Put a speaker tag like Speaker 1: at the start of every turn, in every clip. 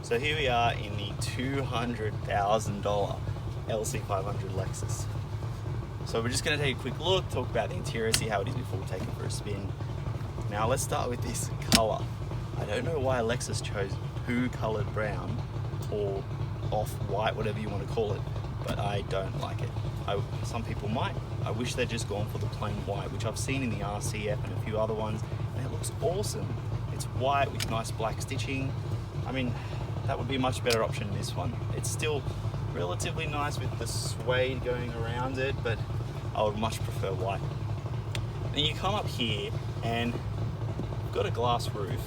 Speaker 1: So here we are in the $200,000 LC500 Lexus. So we're just going to take a quick look, talk about the interior, see how it is before we take it for a spin. Now let's start with this color. I don't know why Lexus chose poo colored brown or off-white, whatever you want to call it, but I don't like it. Some people might. I wish they'd just gone for the plain white, which I've seen in the RCF and a few other ones, and it looks awesome. It's white with nice black stitching. I mean, that would be a much better option than this one. It's still relatively nice with the suede going around it, but I would much prefer white. Then you come up here and you've got a glass roof,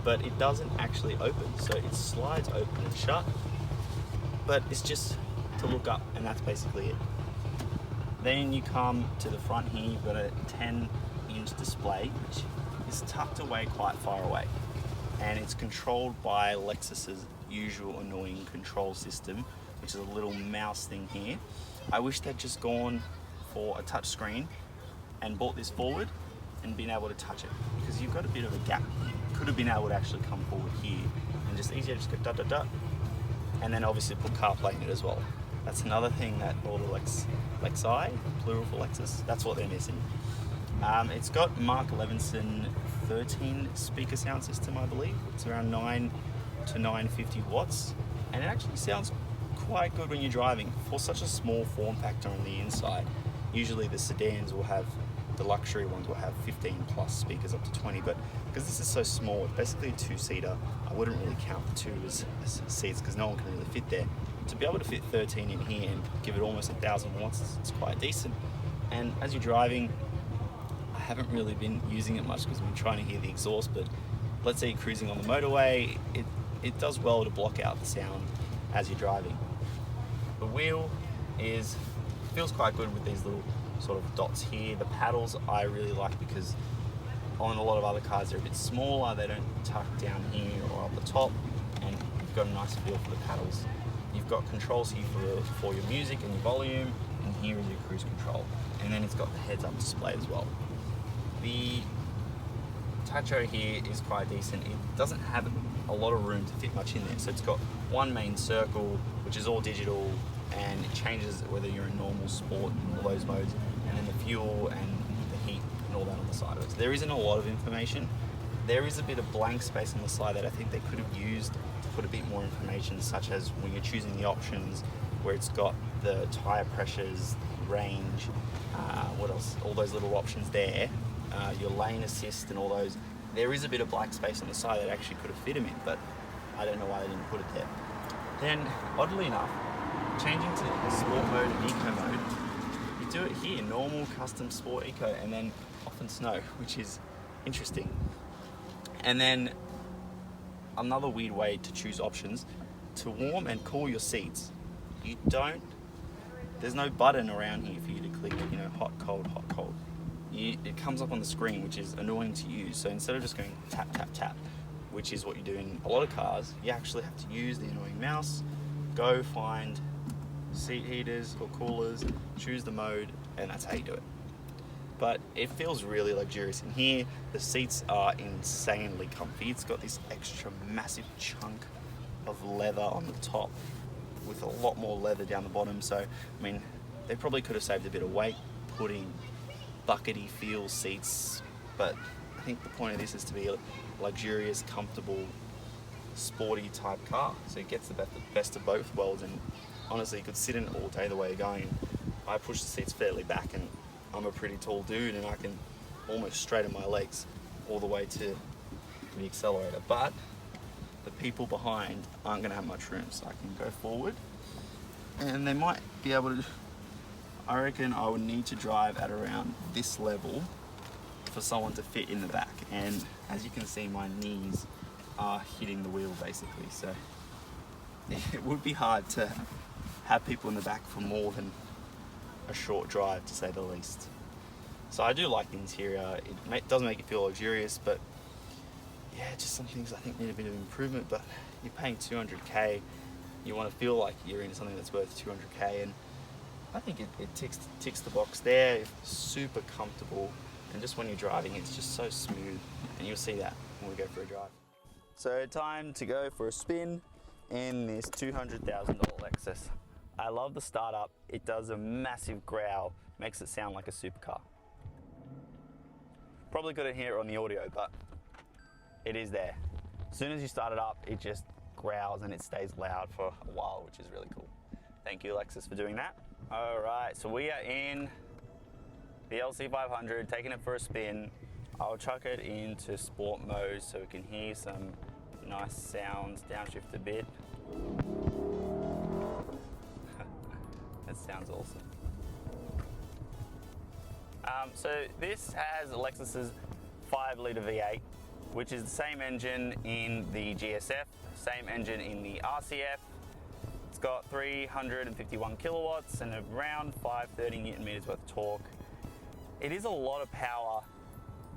Speaker 1: but it doesn't actually open. So it slides open and shut, but it's just to look up, and that's basically it. Then you come to the front here, you've got a 10-inch display, which is tucked away quite far away. And it's controlled by Lexus's usual annoying control system, which is a little mouse thing here. I wish they'd just gone for a touch screen and brought this forward and been able to touch it, because you've got a bit of a gap here. Could have been able to actually come forward here and just easier just go dot dot dot, and then obviously put CarPlay in it as well. That's another thing that all the Lexi, plural for Lexus, that's what they're missing. It's got Mark Levinson 13 speaker sound system, I believe. It's around 9 to 950 watts, and it actually sounds quite good when you're driving for such a small form factor on the inside. Usually the sedans will have, the luxury ones will have 15 plus speakers up to 20, but because this is so small, it's basically a two-seater, I wouldn't really count the two as seats because no one can really fit there. To be able to fit 13 in here and give it almost 1,000 watts, it's quite decent. And as you're driving, I haven't really been using it much because I've been trying to hear the exhaust, but let's say you're cruising on the motorway, it does well to block out the sound as you're driving. The wheel feels quite good with these little sort of dots here. The paddles I really like because on a lot of other cars they're a bit smaller, they don't tuck down here or up the top, and you've got a nice feel for the paddles. You've got controls here for your music and your volume, and here is your cruise control. And then it's got the heads-up display as well. The Tacho here is quite decent. It doesn't have a lot of room to fit much in there. So it's got one main circle, which is all digital, and it changes whether you're in normal, sport, and all those modes, and then the fuel and the heat and all that on the side of it. So there isn't a lot of information. There is a bit of blank space on the side that I think they could have used to put a bit more information, such as when you're choosing the options, where it's got the tire pressures, range, what else? All those little options there, your lane assist and all those. There is a bit of blank space on the side that actually could have fit them in, but I don't know why they didn't put it there. Then, oddly enough, changing to sport mode and eco mode, you do it here, normal, custom, sport, eco, and then often snow, which is interesting. And then another weird way to choose options, to warm and cool your seats, there's no button around here for you to click, hot, cold, hot, cold. It comes up on the screen, which is annoying to use. So instead of just going tap, tap, tap, which is what you do in a lot of cars, you actually have to use the annoying mouse, go find seat heaters or coolers, choose the mode, and that's how you do it. But it feels really luxurious in here. The seats are insanely comfy. It's got this extra massive chunk of leather on the top with a lot more leather down the bottom. So, I mean, they probably could have saved a bit of weight putting buckety feel seats, but I think the point of this is to be a luxurious, comfortable, sporty type car. So it gets the best of both worlds, and honestly you could sit in it all day the way you're going. I push the seats fairly back, and I'm a pretty tall dude, and I can almost straighten my legs all the way to the accelerator, but the people behind aren't going to have much room, so I can go forward, and they might be able to. I reckon I would need to drive at around this level for someone to fit in the back, and as you can see, my knees are hitting the wheel basically, so it would be hard to have people in the back for more than a short drive, to say the least. So I do like the interior. It does make it feel luxurious, but yeah, just some things I think need a bit of improvement. But you're paying 200k, you want to feel like you're in something that's worth 200k, and I think it ticks the box there. It's super comfortable, and just when you're driving, it's just so smooth, and you'll see that when we go for a drive. So time to go for a spin. in this $200,000 Lexus. I love the startup. It does a massive growl, makes it sound like a supercar. Probably couldn't hear it on the audio, but it is there. As soon as you start it up, it just growls and it stays loud for a while, which is really cool. Thank you, Lexus, for doing that. All right, so we are in the LC500, taking it for a spin. I'll chuck it into sport mode so we can hear some nice sounds. Downshift a bit. That sounds awesome. So this has Lexus's 5-litre V8, which is the same engine in the GSF, same engine in the RCF. It's got 351 kilowatts and around 530 Newton meters worth of torque. It is a lot of power,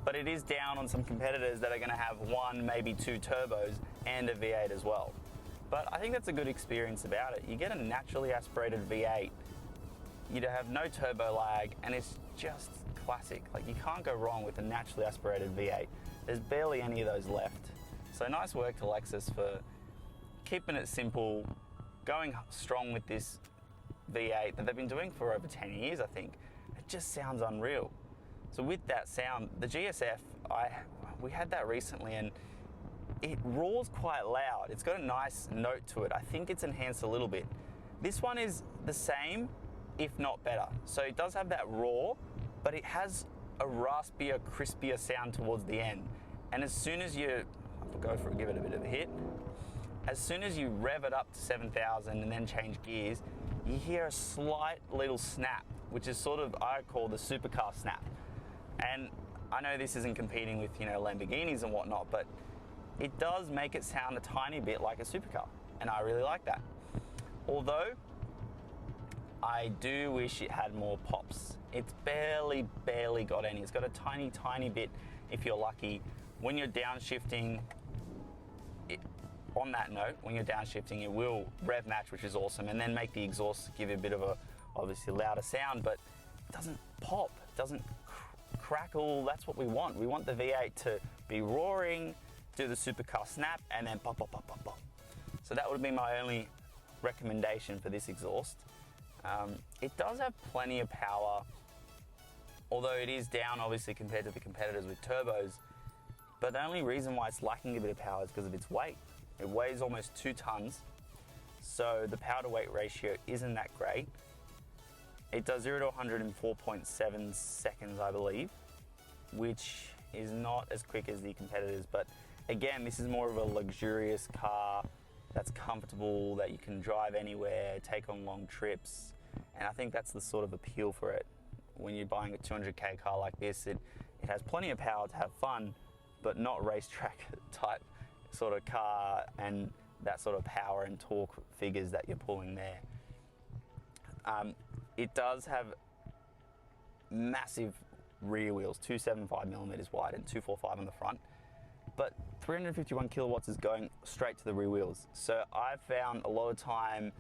Speaker 1: but it is down on some competitors that are going to have 1, maybe 2 turbos and a V8 as well. But I think that's a good experience about it. You get a naturally aspirated V8, you have no turbo lag, and it's just classic. Like, you can't go wrong with a naturally aspirated V8. There's barely any of those left. So nice work to Lexus for keeping it simple, going strong with this V8 that they've been doing for over 10 years, I think. It just sounds unreal. So with that sound, the GSF, we had that recently, and it roars quite loud. It's got a nice note to it. I think it's enhanced a little bit. This one is the same, if not better. So it does have that roar, but it has a raspier, crispier sound towards the end. And as soon as you go for it, give it a bit of a hit, as soon as you rev it up to 7,000 and then change gears, you hear a slight little snap, which is sort of, I call the supercar snap. And I know this isn't competing with, Lamborghinis and whatnot, but it does make it sound a tiny bit like a supercar, and I really like that. Although, I do wish it had more pops. It's barely got any. It's got a tiny bit if you're lucky. When you're downshifting, on that note, when you're downshifting, it will rev match, which is awesome, and then make the exhaust give it a bit of a, obviously, louder sound, but it doesn't pop, it doesn't crackle. That's what we want. We want the V8 to be roaring, do the supercar snap, and then pop, pop, pop, pop, pop. So that would be my only recommendation for this exhaust. It does have plenty of power, although it is down obviously compared to the competitors with turbos, but the only reason why it's lacking a bit of power is because of its weight. It weighs almost 2 tons, so the power to weight ratio isn't that great. It does 0 to 100 in 4.7 seconds, I believe, which is not as quick as the competitors, but again, this is more of a luxurious car that's comfortable, that you can drive anywhere, take on long trips, and I think that's the sort of appeal for it. When you're buying a 200k car like this, it has plenty of power to have fun, but not racetrack type sort of car and that sort of power and torque figures that you're pulling there. It does have massive rear wheels, 275 millimeters wide and 245 on the front, but 351 kilowatts is going straight to the rear wheels. So I've found a lot of time,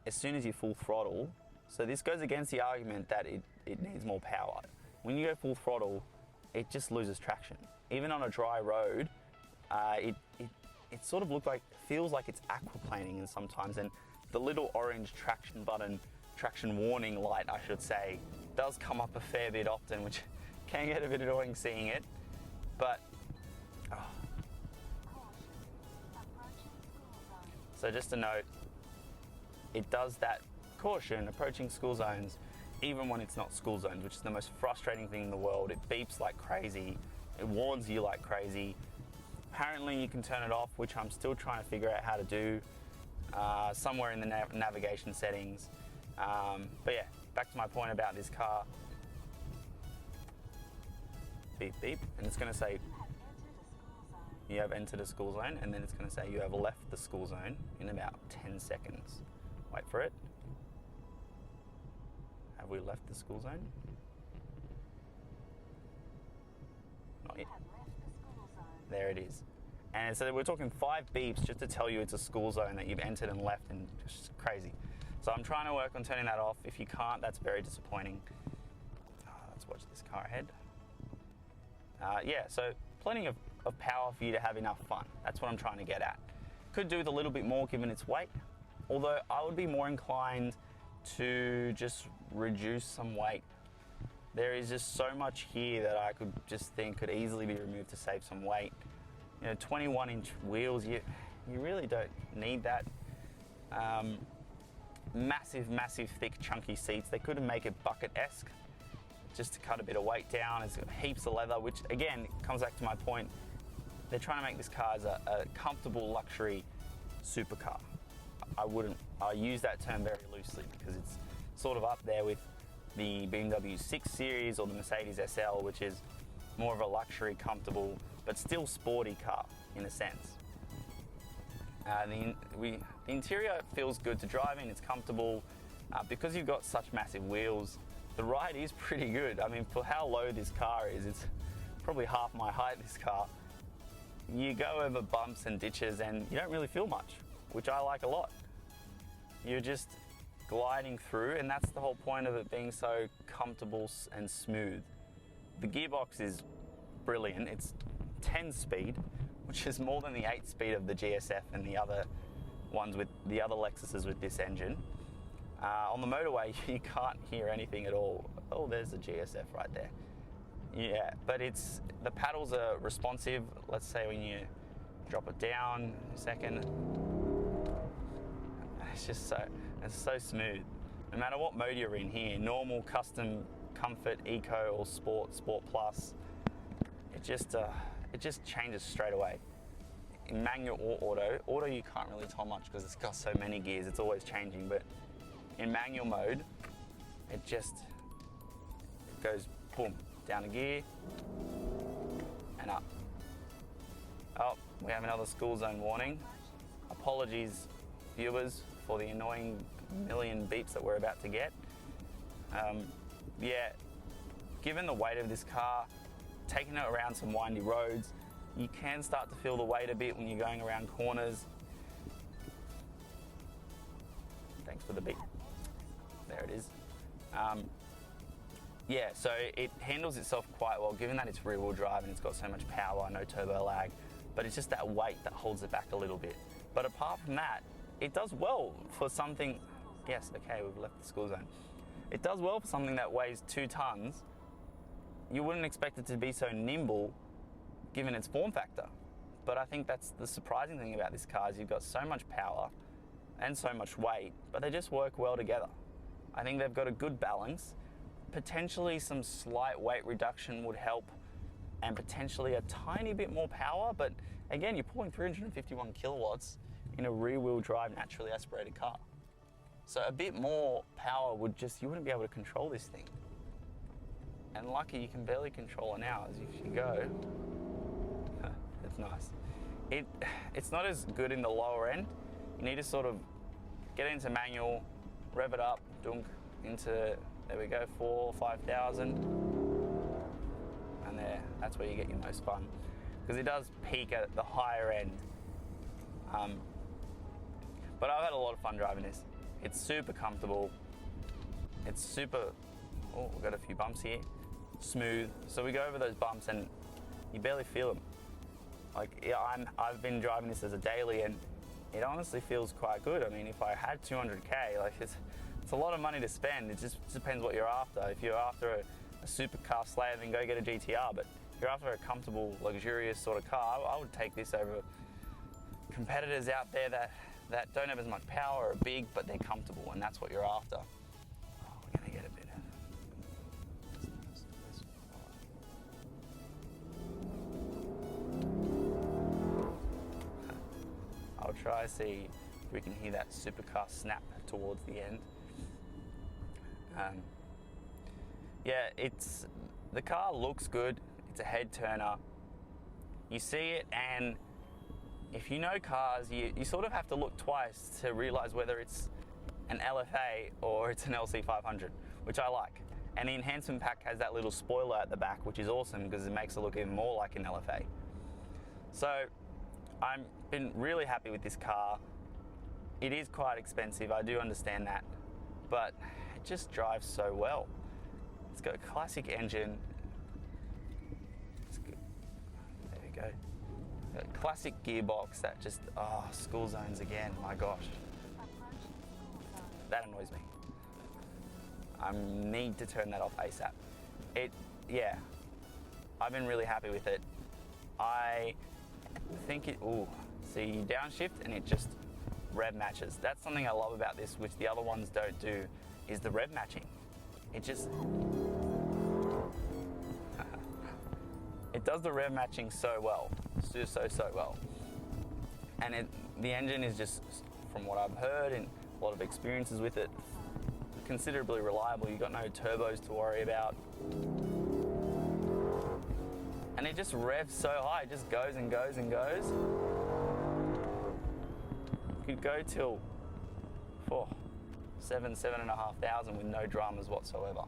Speaker 1: as soon as you full throttle, so this goes against the argument that it needs more power. When you go full throttle, it just loses traction. Even on a dry road, it sort of feels like it's aquaplaning in sometimes, and the little orange traction button, traction warning light, I should say, does come up a fair bit often, which can get a bit annoying seeing it. But so just a note, it does that caution approaching school zones, even when it's not school zones, which is the most frustrating thing in the world. It beeps like crazy, it warns you like crazy. Apparently you can turn it off, which I'm still trying to figure out how to do, somewhere in the navigation settings. But yeah, back to my point about this car. Beep, beep, and it's going to say you have entered a school zone, and then it's going to say you have left the school zone in about 10 seconds. Wait for it. Have we left the school zone? Not yet. There it is. And so we're talking 5 beeps just to tell you it's a school zone that you've entered and left, and just crazy. So I'm trying to work on turning that off. If you can't, that's very disappointing. Let's watch this car ahead. Yeah, so plenty of power for you to have enough fun. That's what I'm trying to get at. Could do with a little bit more given its weight, although I would be more inclined to just reduce some weight. There is just so much here that I could just think could easily be removed to save some weight. 21-inch wheels, you really don't need that. Massive, thick, chunky seats. They could make it bucket-esque just to cut a bit of weight down. It's got heaps of leather, which again comes back to my point. They're trying to make this car as a comfortable luxury supercar. I use that term very loosely because it's sort of up there with the BMW 6 Series or the Mercedes SL, which is more of a luxury, comfortable, but still sporty car in a sense. The interior feels good to drive in, it's comfortable. Because you've got such massive wheels, the ride is pretty good. I mean, for how low this car is, it's probably half my height, this car. You go over bumps and ditches and you don't really feel much, which I like a lot. You're just gliding through, and that's the whole point of it being so comfortable and smooth. The gearbox is brilliant. It's 10 speed, which is more than the 8 speed of the GSF and the other ones with the other Lexuses with this engine. On the motorway, you can't hear anything at all. Oh, there's the GSF right there. Yeah, but the paddles are responsive. Let's say when you drop it down a second, it's so smooth. No matter what mode you're in here, normal, custom, comfort, eco, or sport plus, it just changes straight away. In manual or auto you can't really tell much because it's got so many gears, it's always changing, but in manual mode, it goes boom, down a gear and up. Oh, we have another school zone warning. Apologies, viewers, for the annoying million beeps that we're about to get. Yeah, given the weight of this car, taking it around some windy roads, you can start to feel the weight a bit when you're going around corners. Thanks for the beep. There it is. Yeah, so it handles itself quite well, given that it's rear-wheel drive and it's got so much power, no turbo lag, but it's just that weight that holds it back a little bit. But apart from that, it does well for something, yes, okay, we've left the school zone. It does well for something that weighs 2 tons. You wouldn't expect it to be so nimble given its form factor. But I think that's the surprising thing about this car is you've got so much power and so much weight, but they just work well together. I think they've got a good balance. Potentially some slight weight reduction would help, and potentially a tiny bit more power, but again, you're pulling 351 kilowatts in a rear-wheel drive, naturally aspirated car. So a bit more power you wouldn't be able to control this thing. And lucky you can barely control it now as you go. It's nice. It's not as good in the lower end. You need to sort of get into manual, rev it up, dunk into, there we go, 4,000 or 5,000. And that's where you get your most fun. Because it does peak at the higher end. But I've had a lot of fun driving this. It's super comfortable. It's super, oh, we've got a few bumps here. Smooth. So we go over those bumps and you barely feel them. Like, yeah, I've been driving this as a daily and it honestly feels quite good. I mean, if I had 200K, like it's a lot of money to spend. It just depends what you're after. If you're after a supercar slayer, then go get a GTR. But if you're after a comfortable, luxurious sort of car, I would take this over competitors out there that don't have as much power, are big, but they're comfortable, and that's what you're after. Oh, we're gonna get a bit of... I'll try to see if we can hear that supercar snap towards the end. Yeah, the car looks good. It's a head turner. You see it, and if you know cars, you sort of have to look twice to realize whether it's an LFA or it's an LC500, which I like. And the enhancement pack has that little spoiler at the back, which is awesome because it makes it look even more like an LFA. So I've been really happy with this car. It is quite expensive, I do understand that, but it just drives so well. It's got a classic engine. It's good. There we go. Got a classic gearbox that just, school zones again, my gosh. That annoys me. I need to turn that off ASAP. Yeah, I've been really happy with it. I think see, downshift and it just rev matches. That's something I love about this, which the other ones don't do, is the rev matching. It just, it does the rev matching so well, so well. And the engine is just, from what I've heard and a lot of experiences with it, considerably reliable. You've got no turbos to worry about. And it just revs so high, it just goes and goes and goes. Could go till 7,500 with no dramas whatsoever.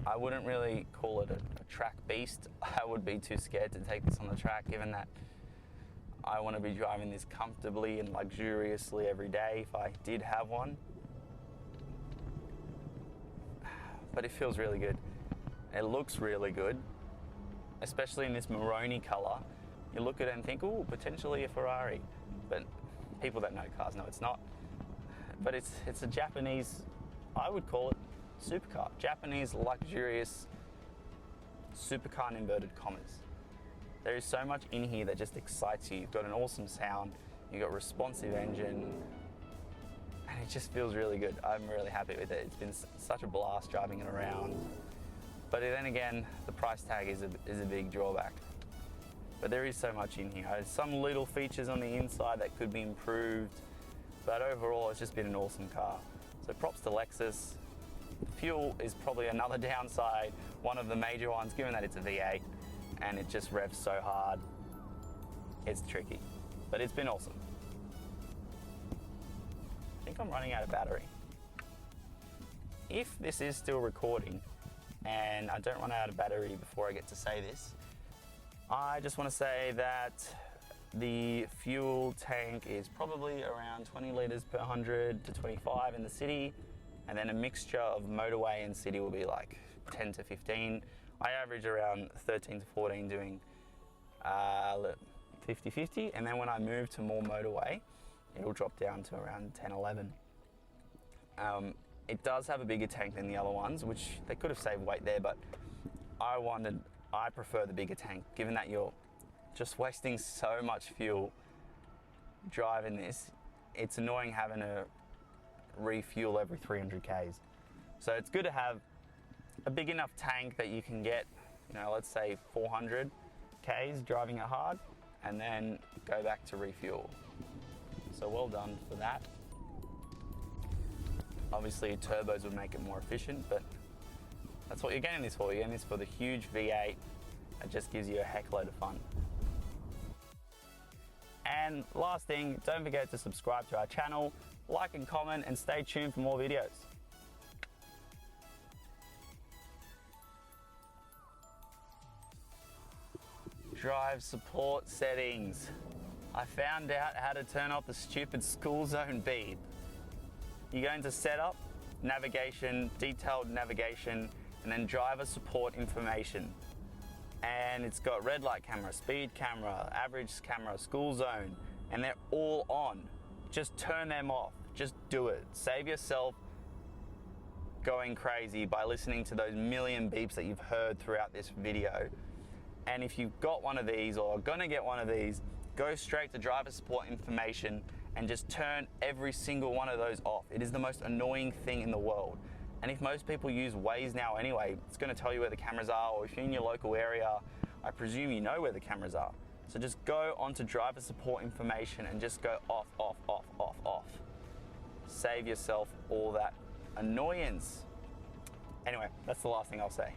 Speaker 1: I wouldn't really call it a track beast. I would be too scared to take this on the track, given that I want to be driving this comfortably and luxuriously every day if I did have one. But it feels really good. It looks really good, especially in this Maroni color. You look at it and think, ooh, potentially a Ferrari. But people that know cars know it's not. But it's a Japanese, I would call it supercar. Japanese luxurious supercar in inverted commas. There is so much in here that just excites you. You've got an awesome sound, you've got a responsive engine, and it just feels really good. I'm really happy with it. It's been such a blast driving it around. But then again, the price tag is a big drawback. But there is so much in here. There's some little features on the inside that could be improved, but overall it's just been an awesome car. So props to Lexus. Fuel is probably another downside, one of the major ones, given that it's a V8 and it just revs so hard. It's tricky, but it's been awesome. I think I'm running out of battery. If this is still recording and I don't run out of battery before I get to say this, I just want to say that the fuel tank is probably around 20 litres per 100 to 25 in the city, and then a mixture of motorway and city will be like 10 to 15. I average around 13 to 14 doing 50-50, and then when I move to more motorway, it'll drop down to around 10, 11. It does have a bigger tank than the other ones, which they could have saved weight there, but I prefer the bigger tank, given that you're just wasting so much fuel driving this. It's annoying having to refuel every 300 Ks. So it's good to have a big enough tank that you can get, let's say 400 Ks driving it hard, and then go back to refuel. So well done for that. Obviously turbos would make it more efficient, but that's what you're getting this for. You're getting this for the huge V8 that just gives you a heck load of fun. And last thing, don't forget to subscribe to our channel, like and comment, and stay tuned for more videos. Drive support settings. I found out how to turn off the stupid school zone beep. You go into setup, navigation, detailed navigation, and then driver support information. And it's got red light camera, speed camera, average camera, school zone, and they're all on. Just turn them off. Just do it. Save yourself going crazy by listening to those million beeps that you've heard throughout this video. And if you've got one of these or are gonna get one of these, go straight to driver support information and just turn every single one of those off. It is the most annoying thing in the world. And if most people use Waze now anyway, it's going to tell you where the cameras are, or if you're in your local area, I presume you know where the cameras are. So just go onto driver support information and just go off, off, off, off, off. Save yourself all that annoyance. Anyway, that's the last thing I'll say.